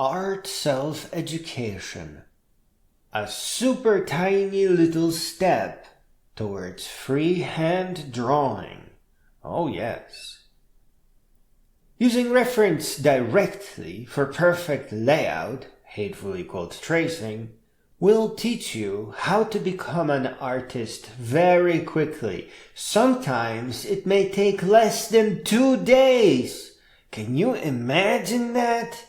Art self-education, a super tiny little step towards freehand drawing. Oh yes. Using reference directly for perfect layout, hatefully called tracing, will teach you how to become an artist very quickly. Sometimes it may take less than 2 days. Can you imagine that?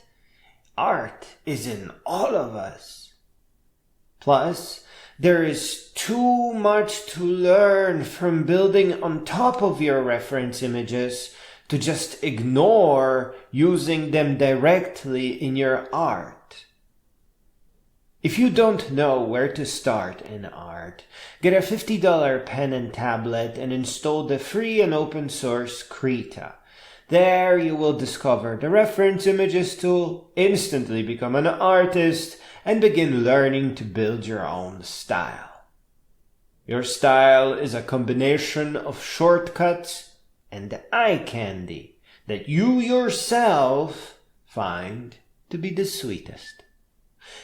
Art is in all of us. Plus, there is too much to learn from building on top of your reference images to just ignore using them directly in your art. If you don't know where to start in art, get a $50 pen and tablet and install the free and open source Krita. There you will discover the reference images tool, instantly become an artist, and begin learning to build your own style. Your style is a combination of shortcuts and eye candy that you yourself find to be the sweetest.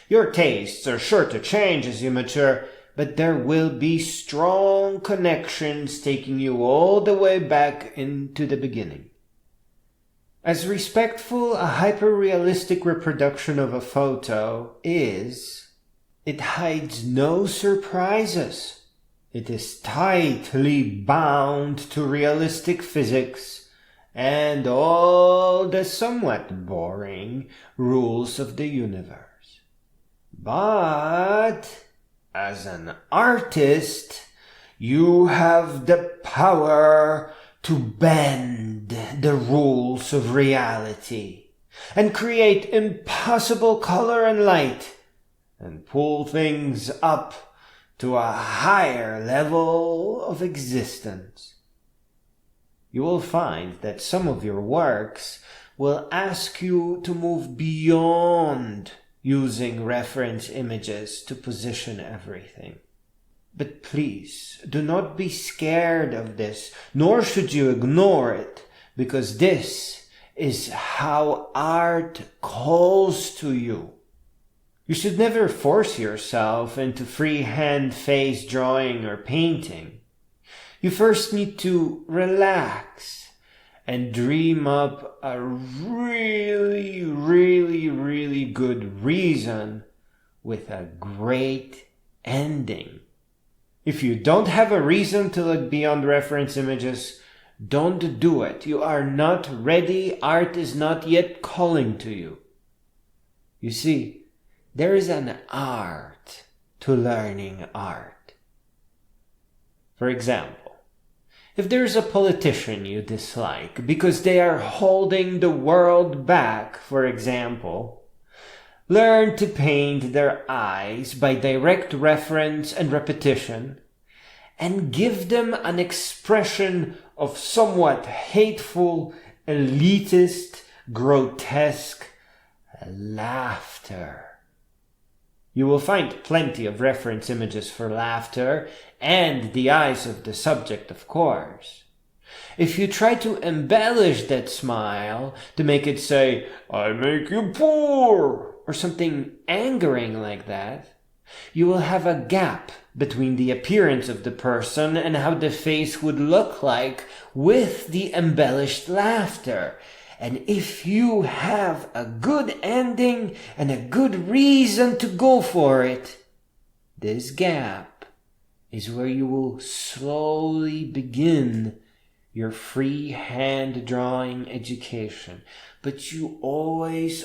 Your tastes are sure to change as you mature, but there will be strong connections taking you all the way back into the beginning. As respectful a hyper-realistic reproduction of a photo is, it hides no surprises. It is tightly bound to realistic physics and all the somewhat boring rules of the universe. But as an artist, you have the power to bend the rules of reality and create impossible color and light and pull things up to a higher level of existence. You will find that some of your works will ask you to move beyond using reference images to position everything. But please, do not be scared of this, nor should you ignore it, because this is how art calls to you. You should never force yourself into freehand face drawing or painting. You first need to relax and dream up a really good reason with a great ending. If you don't have a reason to look beyond reference images, don't do it. You are not ready. Art is not yet calling to you. You see, there is an art to learning art. For example, if there's a politician you dislike because they are holding the world back, for example, learn to paint their eyes by direct reference and repetition, and give them an expression of somewhat hateful, elitist, grotesque laughter. You will find plenty of reference images for laughter and the eyes of the subject, of course. If you try to embellish that smile to make it say, "I make you poor," or something angering like that, you will have a gap between the appearance of the person and how the face would look like with the embellished laughter. And if you have a good ending and a good reason to go for it, this gap is where you will slowly begin your freehand drawing education. But you always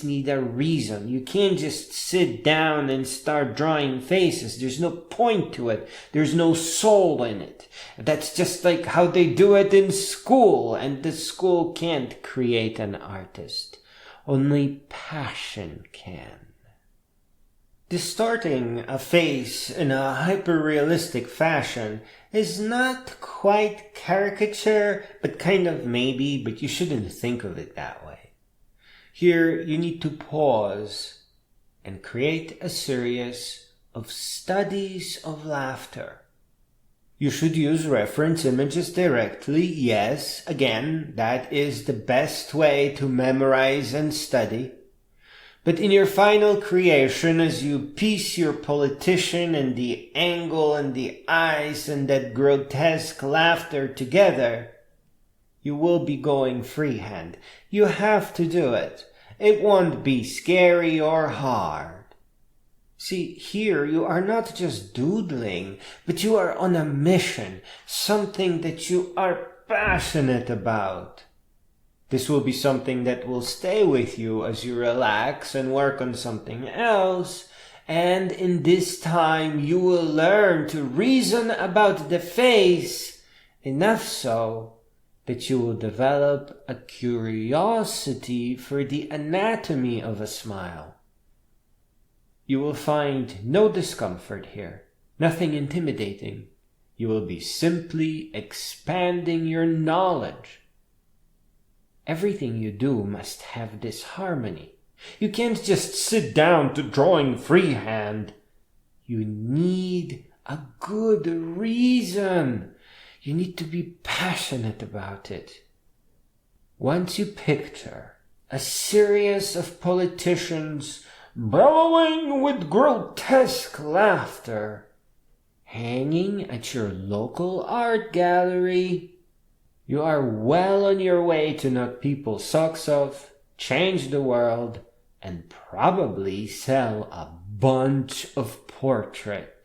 need a reason. You can't just sit down and start drawing faces. There's no point to it. There's no soul in it. That's just like how they do it in school, and the school can't create an artist. Only passion can. Distorting a face in a hyper-realistic fashion is not quite caricature, but kind of maybe, but you shouldn't think of it that way. Here, you need to pause and create a series of studies of laughter. You should use reference images directly. Yes, again, that is the best way to memorize and study. But in your final creation, as you piece your politician and the angle and the eyes and that grotesque laughter together, you will be going freehand. You have to do it. It won't be scary or hard. See, here you are not just doodling, but you are on a mission, something that you are passionate about. This will be something that will stay with you as you relax and work on something else, and in this time you will learn to reason about the face, enough so that you will develop a curiosity for the anatomy of a smile. You will find no discomfort here, nothing intimidating. You will be simply expanding your knowledge. Everything you do must have this harmony. You can't just sit down to drawing freehand. You need a good reason. You need to be passionate about it. Once you picture a series of politicians bellowing with grotesque laughter, hanging at your local art gallery, you are well on your way to knock people's socks off, change the world, and probably sell a bunch of portraits.